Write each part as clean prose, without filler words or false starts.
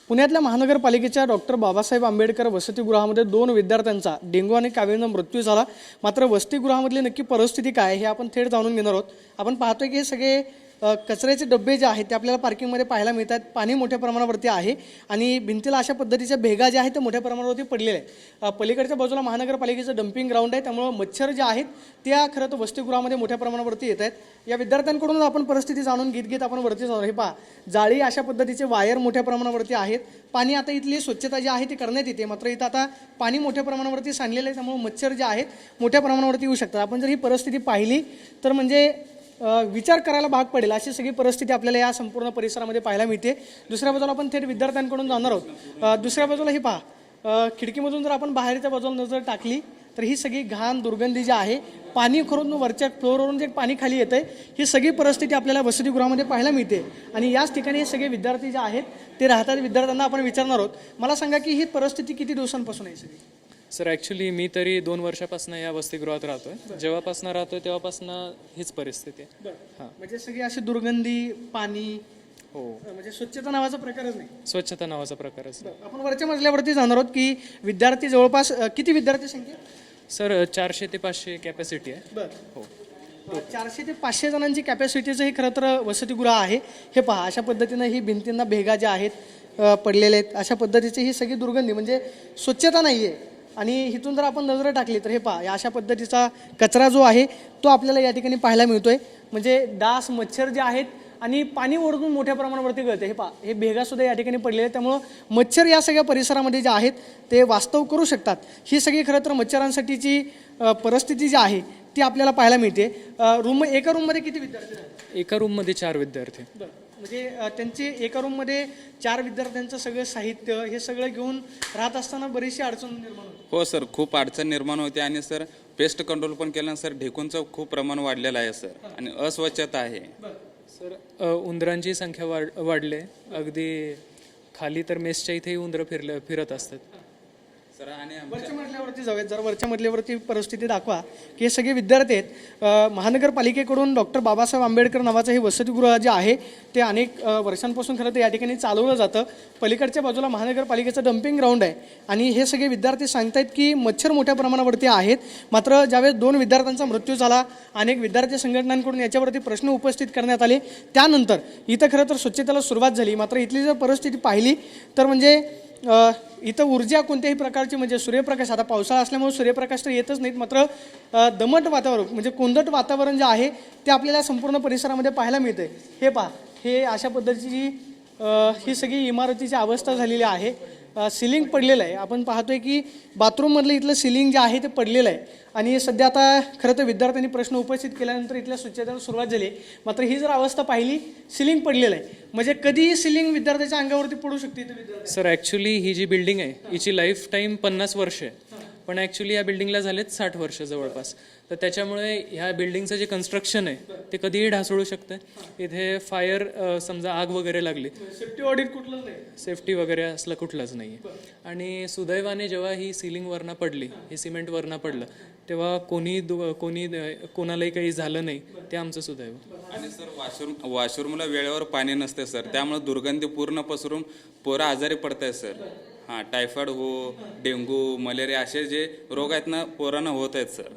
पुण्यातल्या महानगरपालिकेच्या डॉक्टर बाबासाहेब आंबेडकर वसतिगृहामध्ये 2 विद्यार्थ्यांचा डेंग्यू आणि कावीळाचा मृत्यू झाला। मात्र वसतिगृहामधली नक्की परिस्थिती काय हे आपण थेट जाणून घेणार आहोत। आपण पाहतोय की हे सगळे कचऱ्याचे डब्बे जे आहेत ते आपल्याला पार्किंगमध्ये पाहायला मिळतात। पाणी मोठ्या प्रमाणावरती आहे आणि भिंतीला अशा पद्धतीच्या भेगा ज्या आहेत ते मोठ्या प्रमाणावरती पडलेले आहेत। पलीकडच्या बाजूला महानगरपालिकेचं डंपिंग ग्राउंड आहे, त्यामुळे मच्छर जे आहेत त्या खरं तर वसतिगृहामध्ये मोठ्या प्रमाणावरती येत आहेत। या विद्यार्थ्यांकडून आपण परिस्थिती जाणून घेत आपण वरती जाणार। हे पहा, जाळी अशा पद्धतीचे वायर मोठ्या प्रमाणावरती आहेत। पाणी आता इथली स्वच्छता जी आहे ती करण्यात येते, मात्र इथं आता पाणी मोठ्या प्रमाणावरती सांडलेलं आहे, त्यामुळे मच्छर जे आहेत मोठ्या प्रमाणावरती येऊ शकतात। आपण जर ही परिस्थिती पाहिली तर म्हणजे विचार करायला भाग पडेल अशी सगळी परिस्थिती आपल्याला या संपूर्ण परिसरामध्ये पाहायला मिळते। दुसऱ्या बाजूला आपण थेट विद्यार्थ्यांकडून जाणार आहोत। दुसऱ्या बाजूला ही पहा, खिडकीमधून जर आपण बाहेरच्या बाजूला नजर टाकली तर ही सगळी घाण दुर्गंधी जी आहे, पाणी खरून वरच्या फ्लोअरवरून जे पाणी खाली येतंय, ही सगळी परिस्थिती आपल्याला वसतिगृहामध्ये पाहायला मिळते। आणि याच ठिकाणी हे सगळे विद्यार्थी जे आहेत ते राहतात। विद्यार्थ्यांना आपण विचारणार आहोत, मला सांगा की ही परिस्थिती किती दिवसांपासून आहे सगळी? सर ॲक्च्युली मी तरी 2 वर्षापासून या वसतिगृहात राहतोय। जेव्हापासून राहतोय तेव्हापासून हीच परिस्थिती आहे। हां, म्हणजे सगळी अशी दुर्गंधी, पाणी, हो, म्हणजे स्वच्छता नावाचा प्रकारच नाही। स्वच्छता नावाचा प्रकारच नाही। आपण वरच्या मजल्यावरती जाणार आहोत की विद्यार्थी जवळपास किती विद्यार्थी संख्या? सर 400 ते 500 कॅपॅसिटी आहे। हो, 400 ते 500 जणांची कॅपॅसिटीचं हे खरं तर वसतिगृह आहे। हे पहा, अशा पद्धतीनं ही भिंतींना भेगा ज्या आहेत पडलेल्या आहेत, अशा पद्धतीची ही सगळी दुर्गंधी, म्हणजे स्वच्छता नाही आहे। आणि इथून जर आपण नजर टाकली तर हे पहा, या अशा पद्धतीचा कचरा जो आहे तो आपल्याला या ठिकाणी पाहायला मिळतोय। म्हणजे डास, मच्छर जे आहेत आणि पाणी ओढून मोठ्या प्रमाणावरती गळते। हे पहा, हे भेगा सुद्धा या ठिकाणी पडलेले आहेत, त्यामुळं मच्छर या सगळ्या परिसरामध्ये जे आहेत ते वास्तव करू शकतात। ही सगळी खरं तर मच्छरांसाठीची परिस्थिती जी आहे ती आपल्याला पाहायला मिळते। एका रूममध्ये किती विद्यार्थी आहेत? एका रूममध्ये 4 विद्यार्थी। म्हणजे त्यांची एका रूममध्ये 4 विद्यार्थ्यांचं सगळं साहित्य हे सगळं घेऊन राहत असताना बरीचशी अडचण निर्माण होते। हो सर, खूप अडचण निर्माण होते आणि सर पेस्ट कंट्रोल पण केलं सर, ढेकूंचं खूप प्रमाण वाढलेलं आहे सर आणि अस्वच्छता आहे सर। उंदरांची संख्या वाढली आहे। अगदी खाली तर मेसच्या इथेही उंदरं फिरत असतात सर। आणि वरच्या मजल्यावरती जाऊयात, जर वरच्या मजल्यावरती परिस्थिती दाखवा की हे सगळे विद्यार्थी आहेत। महानगरपालिकेकडून डॉक्टर बाबासाहेब आंबेडकर नावाचं हे वसतिगृह जे आहे ते अनेक वर्षांपासून खरं तर या ठिकाणी चालवलं जातं। पलीकडच्या बाजूला महानगरपालिकेचं डंपिंग ग्राउंड आहे आणि हे सगळे विद्यार्थी सांगतायत की मच्छर मोठ्या प्रमाणावरती आहेत। मात्र ज्यावेळेस 2 विद्यार्थ्यांचा मृत्यू झाला, अनेक विद्यार्थी संघटनांकडून याच्यावरती प्रश्न उपस्थित करण्यात आले, त्यानंतर इथं खरं तर स्वच्छतेला सुरुवात झाली। मात्र इथली जर परिस्थिती पाहिली तर म्हणजे इथं ऊर्जा कोणत्याही प्रकारची, म्हणजे सूर्यप्रकाश, आता पावसाळा असल्यामुळे सूर्यप्रकाश तर येतच नाहीत, मात्र दमट वातावरण म्हणजे कोंदट वातावरण जे आहे ते आपल्याला संपूर्ण परिसरामध्ये पाहायला मिळते। हे पहा, हे अशा पद्धतीची ही सगळी इमारतीची अवस्था झालेली आहे। सिलिंग पडलेलं आहे, आपण पाहतोय की बाथरूममधलं इथलं सिलिंग जे आहे ते पडलेलं आहे। आणि सध्या आता खरं तर विद्यार्थ्यांनी प्रश्न उपस्थित केल्यानंतर इथल्या स्वच्छतेला सुरुवात झाली, मात्र ही जर अवस्था पाहिली, सिलिंग पडलेलं आहे, म्हणजे कधीही सिलिंग विद्यार्थ्याच्या अंगावरती पडू शकते इथं विद्यार्थी। सर। ॲक्च्युली ही जी बिल्डिंग आहे हिची लाईफ टाईम 50 वर्ष आहे, पण ॲक्च्युली या बिल्डिंगला झालेत 60 वर्ष जवळपास। तर त्याच्यामुळे ह्या बिल्डिंगचं जे कन्स्ट्रक्शन आहे ते कधीही ढासळू शकतं। इथे फायर, समजा आग वगैरे लागली, सेफ्टी ऑडिट कुठलंच नाही, सेफ्टी वगैरे असलं कुठलंच नाही। आणि सुदैवाने जेव्हा ही सिलिंगवरनं पडली, हे सिमेंटवरनं पडलं, तेव्हा कोणालाही काही झालं नाही, ते आमचं सुदैव। आणि सर वॉशरूमला वेळेवर पाणी नसते सर, त्यामुळे दुर्गंधी पूर्ण पसरून पोरं आजारी पडत आहेत सर। हां, टायफॉइड डेंग्यू, मलेरिया असे जे रोग आहेत ना पोरांना होत आहेत सर।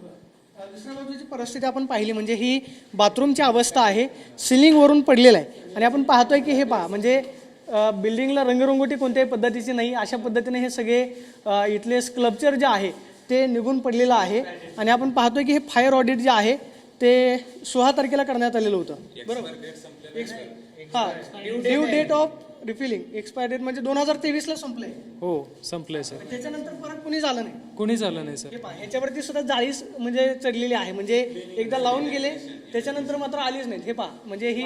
दुसऱ्या बाजूची परिस्थिती आपण पाहिली म्हणजे ही बाथरूमची अवस्था आहे, सिलिंगवरून पडलेलं आहे। आणि आपण पाहतोय की हे पहा, म्हणजे बिल्डिंगला रंगरंगोटी कोणत्याही पद्धतीची नाही, अशा पद्धतीने हे सगळे इथले स्कल्पचर जे आहे ते निघून पडलेलं आहे। आणि आपण पाहतोय की हे फायर ऑडिट जे आहे ते 16 तारखेला करण्यात आलेलं होतं, बरोबर? हां, due date of refilling expire date म्हणजे 2023ला संपलंय। हो, संपलंय सर। त्याच्यानंतर परत कुणी झालं नाही, कुणीच आलं नाही सर। याच्यावरती सुद्धा जाळी म्हणजे चढलेली आहे, म्हणजे एकदा लावून गेले त्याच्यानंतर मात्र आलीच नाहीत। हे पहा, म्हणजे ही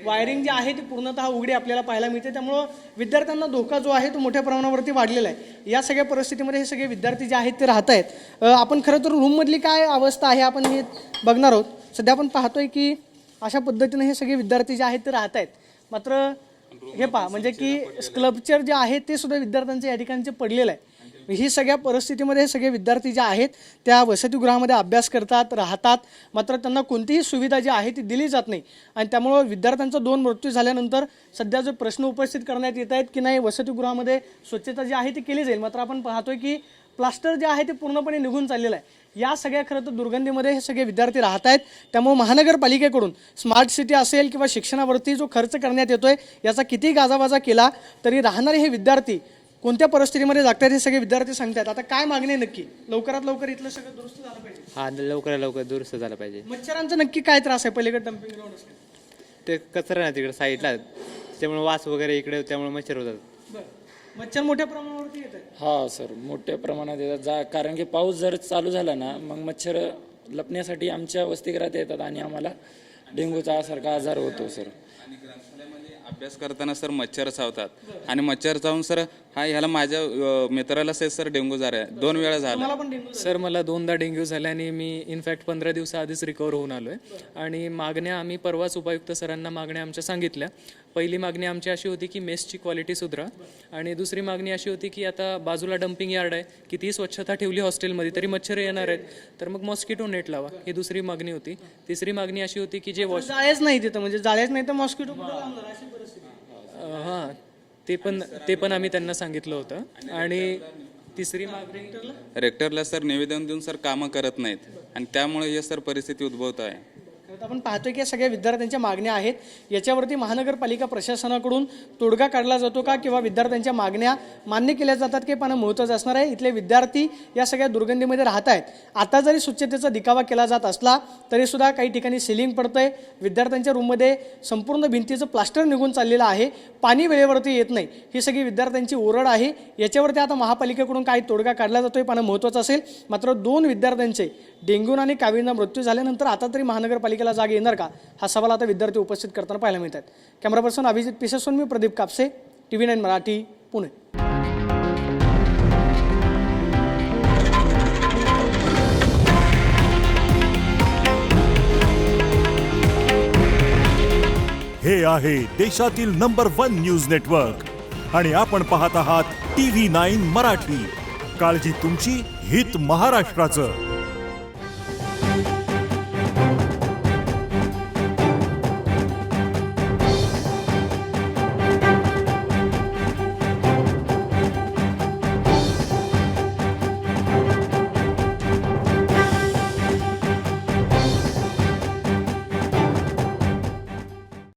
वायरिंग जी आहे ती पूर्णतः उघडी आपल्याला पाहायला मिळते, त्यामुळं विद्यार्थ्यांना धोका जो आहे तो मोठ्या प्रमाणावरती वाढलेला आहे। या सगळ्या परिस्थितीमध्ये हे सगळे विद्यार्थी जे आहेत ते राहत आहेत। आपण खरं तर रूममधली काय अवस्था आहे आपण हे बघणार आहोत। सध्या आपण पाहतोय की अशा पद्धतीने हे सगळे विद्यार्थी जे आहेत ते राहत आहेत, मात्र हे पहा, म्हणजे की स्कल्पचर जे आहे ते सुद्धा विद्यार्थ्यांचे या ठिकाणचे पडलेलं आहे। ही सगळ्या परिस्थितीमध्ये हे सगळे विद्यार्थी जे आहेत त्या वसतिगृहामध्ये अभ्यास करतात, राहतात, मात्र त्यांना कोणतीही सुविधा जी आहे ती दिली जात नाही. आणि त्यामुळं विद्यार्थ्यांचा 2 मृत्यू झाल्यानंतर सध्या जो प्रश्न उपस्थित करण्यात येत आहेत की नाही वसतिगृहामध्ये स्वच्छता जी आहे ती केली जाईल, मात्र आपण पाहतोय की प्लास्टर जे आहे ते पूर्णपणे निघून चाललेलं आहे. या सगळ्या खरं तर दुर्गंधीमध्ये हे सगळे विद्यार्थी राहत आहेत. त्यामुळे महानगरपालिकेकडून स्मार्ट सिटी असेल किंवा शिक्षणावरती जो खर्च करण्यात येतोय याचा किती गाजावाजा केला तरी राहणारे हे विद्यार्थी कोणत्या परिस्थितीमध्ये जागतात हे सगळे विद्यार्थी सांगतात. आता काय मागणी आहे नक्की? लवकरात लवकर इथलं सगळं दुरुस्त झालं पाहिजे. हा लवकरात लवकर दुरुस्त झालं पाहिजे. मच्छरांचा नक्की काय त्रास आहे? पलीकडे डम्पिंग ग्राउंड असेल, ते कचरा नाही तिकडे साईडला, त्यामुळे वास वगैरे इकडे, त्यामुळे मच्छर होतात. मच्छर मोठ्या प्रमाणावरती येत आहे. हा सर, मोठ्या प्रमाणात येतात. कारण की पाऊस जर चालू झाला ना मग मच्छर लपण्यासाठी आमच्या वसतिगृहात येतात आणि आम्हाला डेंग्यूचा सारखा आजार होतो सर. आणि ग्रंथालयामध्ये अभ्यास करताना सर मच्छर चावतात आणि मच्छर चावून सर ह्याला माझ्या मित्राला सर डेंग्यू झाला 2 वेळा झाला. सर मला 2दा डेंग्यू झाला आणि मी इनफॅक्ट 15 दिवसाआधीच रिकवर होऊन आलो आहे. आणि मागण्या आम्ही परवाच उपायुक्त सरांना मागण्या आमच्या सांगितल्या. पहिली मागणी आमची अशी होती की मेसची क्वालिटी सुधरा, आणि दुसरी मागणी अशी होती की आता बाजूला डम्पिंग यार्ड आहे, कितीही स्वच्छता ठेवली हॉस्टेलमध्ये तरी मच्छर येणार आहेत, तर मग मॉस्किटो नेट लावा, ही दुसरी मागणी होती. तिसरी मागणी अशी होती की जे जाळेच नाही तिथं, म्हणजे जाळेच नाही तर मॉस्किटो अशी परिस्थिती. हां ते पण आम्ही त्यांना सांगितलं होतं. आणि तिसरी मागणी रेक्टरला सर निवेदन देऊन सर कामं करत नाहीत आणि त्यामुळे हे सर परिस्थिती उद्भवत आहे. आपण पाहतोय की या सगळ्या विद्यार्थ्यांच्या मागण्या आहेत, याच्यावरती महानगरपालिका प्रशासनाकडून तोडगा काढला जातो का किंवा विद्यार्थ्यांच्या मागण्या मान्य केल्या जातात की पाहणं महत्त्वाचं असणार आहे. इथले विद्यार्थी या सगळ्या दुर्गंधीमध्ये राहत आहेत. आता जरी स्वच्छतेचा दिखावा केला जात असला तरी सुद्धा काही ठिकाणी सिलिंग पडतंय, विद्यार्थ्यांच्या रूममध्ये संपूर्ण भिंतीचं प्लास्टर निघून चाललेलं आहे, पाणी वेळेवरती येत नाही, ही सगळी विद्यार्थ्यांची ओरड आहे. याच्यावरती आता महापालिकेकडून काही तोडगा काढला जातोय पाहणं महत्त्वाचं असेल. मात्र 2 विद्यार्थ्यांचे डेंग्यू आणि कावीळना मृत्यू झाल्यानंतर आता तरी महानगरपालिकेला जाग येणार का, हा सवाल आता विद्यार्थी उपस्थित करताना पाहायला मिळतात. कॅमेरा पर्सन अभिजित पिसेसून मी प्रदीप कापसे, TV9 मराठी, पुणे. हे आहे देशातील नंबर 1 न्यूज नेटवर्क आणि आपण पाहत आहात TV9 मराठी. काळजी तुमची, हित महाराष्ट्राचं.